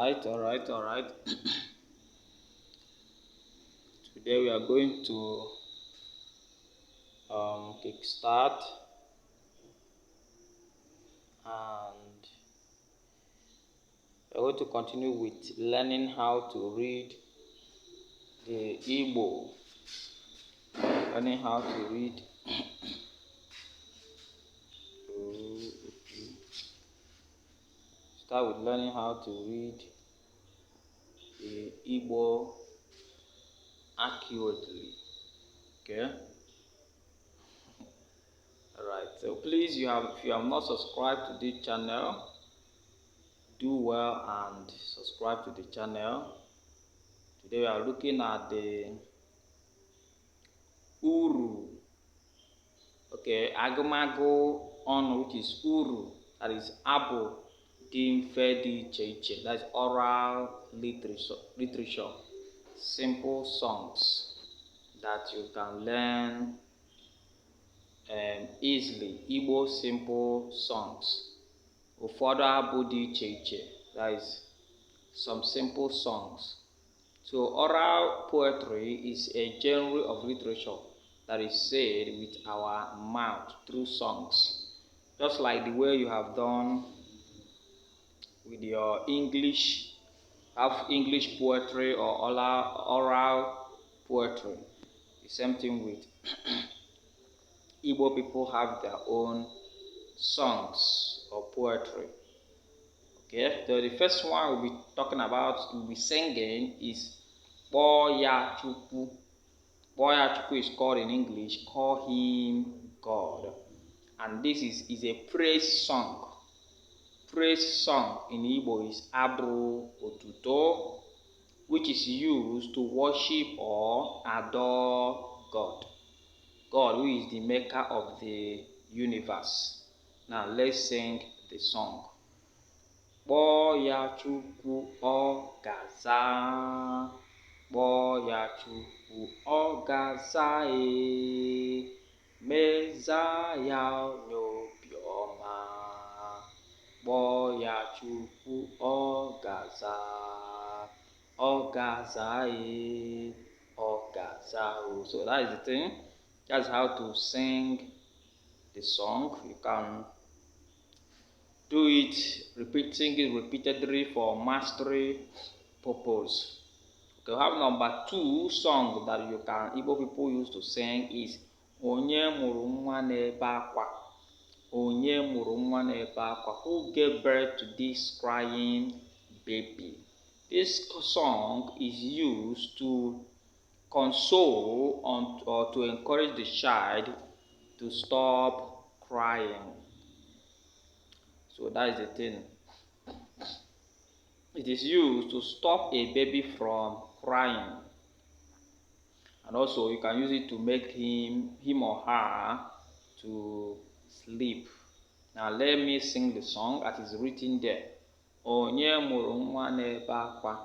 All right. Today we are going to kickstart and we're going to continue with learning how to read the Igbo. Learning how to read start with learning how to read the Igbo accurately. Okay. Alright, so please if you have not subscribed to this channel, do well and subscribe to the channel. Today we are looking at the Uru. Okay, Agamago on which is Uru, that is Abo Dim Fedi Cheche, that's oral literature, simple songs that you can learn easily, Igbo simple songs. Ụfọdụ abụ dị iche iche, that is some simple songs. So oral poetry is a genre of literature that is said with our mouth through songs, just like the way you have done with your English poetry or oral poetry. The same thing with Igbo people have their own songs or poetry. Okay, so the first one we'll be talking about, we'll be singing is Boya Chukwu. Boya Chukwu is called in English, call him God. And this is a praise song. Praise song in Igbo is Abu Otuto, which is used to worship or adore God. God, who is the maker of the universe. Now let's sing the song. Boya Chukwu Ogaza, Boya Chukwu Ogaza Mezaya Nyobioma, Boya Chukwu Ogaza, Ogaza Ogaza. So that is the thing. That's how to sing the song. You can do it, sing it repeatedly for mastery purpose. Okay, we have number 2 song that Igbo people used to sing is Onye mụrụ nwa n'ebe akwa. Onye mụrụ nwa n'ebe akwa. Who gave birth to this crying baby? This song is used to console or to encourage the child to stop crying. So that is the thing. It is used to stop a baby from crying. And also you can use it to make him or her to sleep. Now let me sing the song that is written there. Onye mụrụ nwa n'ebe akwa.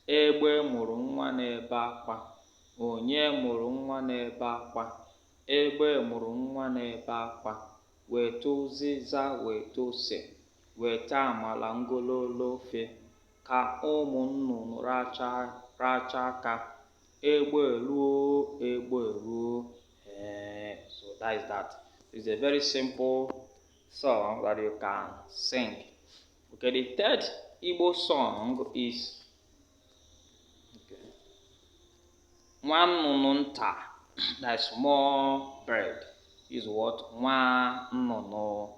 Egbe mụrụ nwa n'ebe akwa. Onye mụrụ nwa n'ebe akwa. Egbe mụrụ nwa n'ebe akwa. Weta ụzịza weta ose. Weta amala ngololo ofe. Ka ụmụ nnụnụ racha aka. Egbe ruo, egbe ruo. So that is that. It's a very simple song that you can sing. Okay, the third Igbo song is Nwa nnụnụ nta, that small bird, is what? Nwa nnụnụ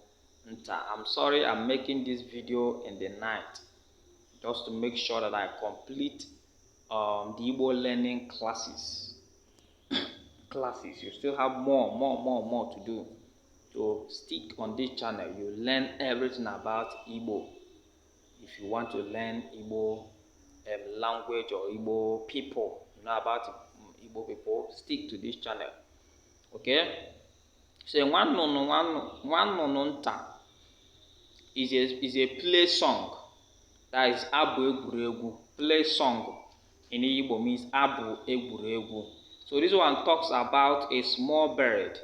nta. I'm sorry I'm making this video in the night just to make sure that I complete the Igbo learning classes. You still have more to do. So stick on this channel. You learn everything about Igbo. If you want to learn Igbo language or Igbo people, you know about Igbo people, stick to this channel. Okay? So Nwa nnụnụ nta is a play song. That is Abu Egwuregwu. Play song in Igbo means Abu Egwuregwu. So this one talks about a small bird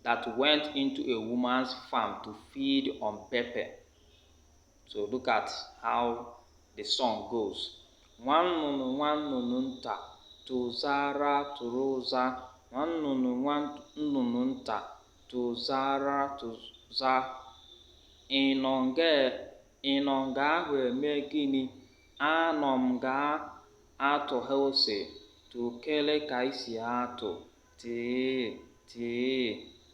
that went into a woman's farm to feed on pepper. So look at how the song goes. Nwannunu nta tụzara tụrụza, nwannunu nta tụzara tụza, ịnọ nga ahụ eme gịnị? Anọ m ga-atụghe ose, tụkele ka isi atụ, tee,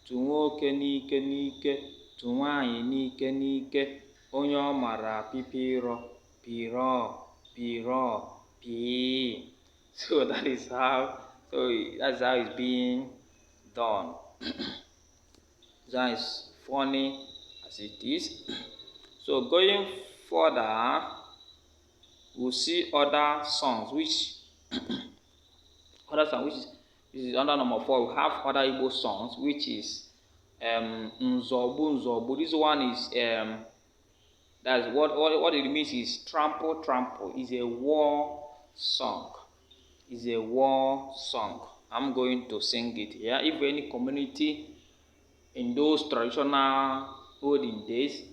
tụ nwoke n'ike n'ike, tụ nwaanyị n'ike n'ike, onye ọ mara pipiro, piro, pii. So that's how it's being done. That is funny as it is. So going further, we'll see other songs which is under number 4. We have other Igbo songs which is Nzogbu. This one is that's what it means is trample. Is a war song. I'm going to sing it here. If any community in those traditional olden days,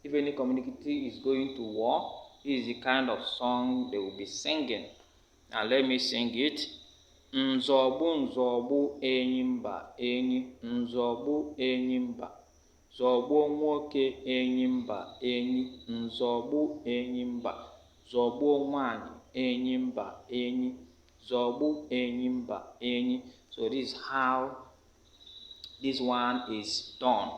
if any community is going to war, this is the kind of song they will be singing. Now let me sing it. Nzogbu enyimba enyi, nzogbu enyimba, zogbo nwoke enyimba enyi, nzogbu enyimba, zogbo nwaanyị enyimba enyi, zogbu enyimba enyi. So this is how this one is done.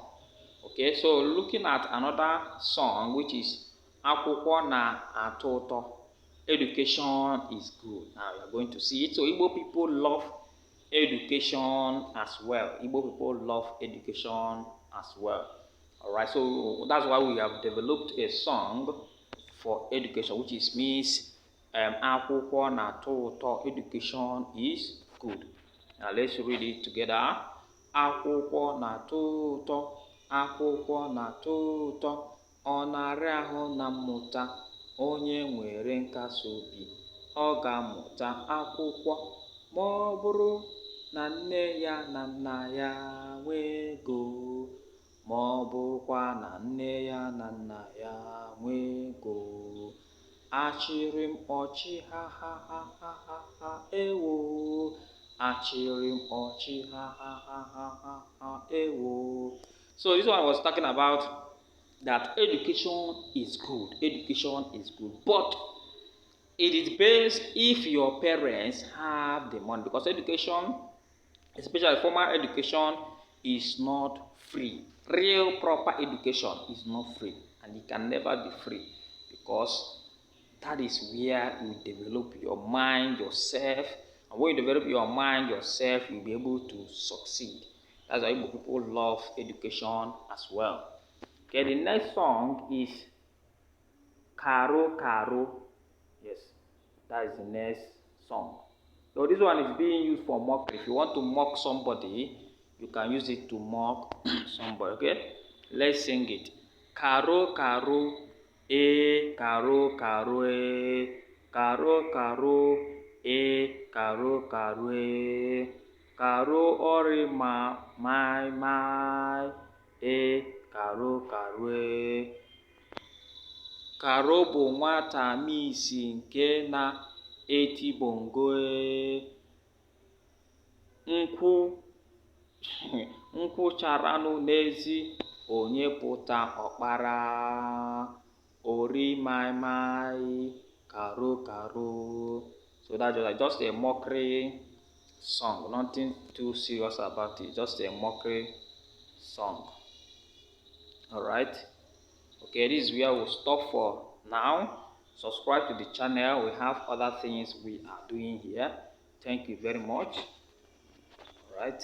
Okay, so looking at another song which is Akwụkwọ na-atọ ụtọ. Education is good. Now we are going to see it. So Igbo people love education as well. Alright, so that's why we have developed a song for education, which is means Akwụkwọ na-atọ ụtọ. Education is good. Now let's read it together. Akwụkwọ na-atọ ụtọ, akwụkwọ na-atọ ụtọ, ọ na-arị ahụ na mmụta, onye nwere nkasi obi, ọ ga-amụta akwụkwọ, ma ọ bụrụ na nne ya na nna ya nwee ego, ma ọ bụrụkwa na nne ya na nna ya nwee ego. Achịrị m ọchị ha ha ha ha ha ha ewo, achịrị m ọchị ha ha ha ha ha ha ewo. So this one was talking about that education is good, but it is based if your parents have the money, because education, especially formal education, is not free. Real proper education is not free, and it can never be free, because that is where you develop your mind, yourself, and when you develop your mind, yourself, you'll be able to succeed. That's why people love education as well. Okay, the next song is Karo. Yes, that is the next song. So this one is being used for mockery. If you want to mock somebody, you can use it to mock somebody. Okay, let's sing it. Karo, eh, karo, eh, karo, eh, karo, eh, karo ori my, eh, karo, eh. Karo bụ nwata misi nke na-eti bongo, nkwụ charanụ n'ezi, onye pụta ọkpara, ori my, karo. So that's just a mockery song, nothing too serious about it, just a mockery song. Alright, okay, this is where we'll stop for now. Subscribe to the channel. We have other things we are doing here. Thank you very much. Alright.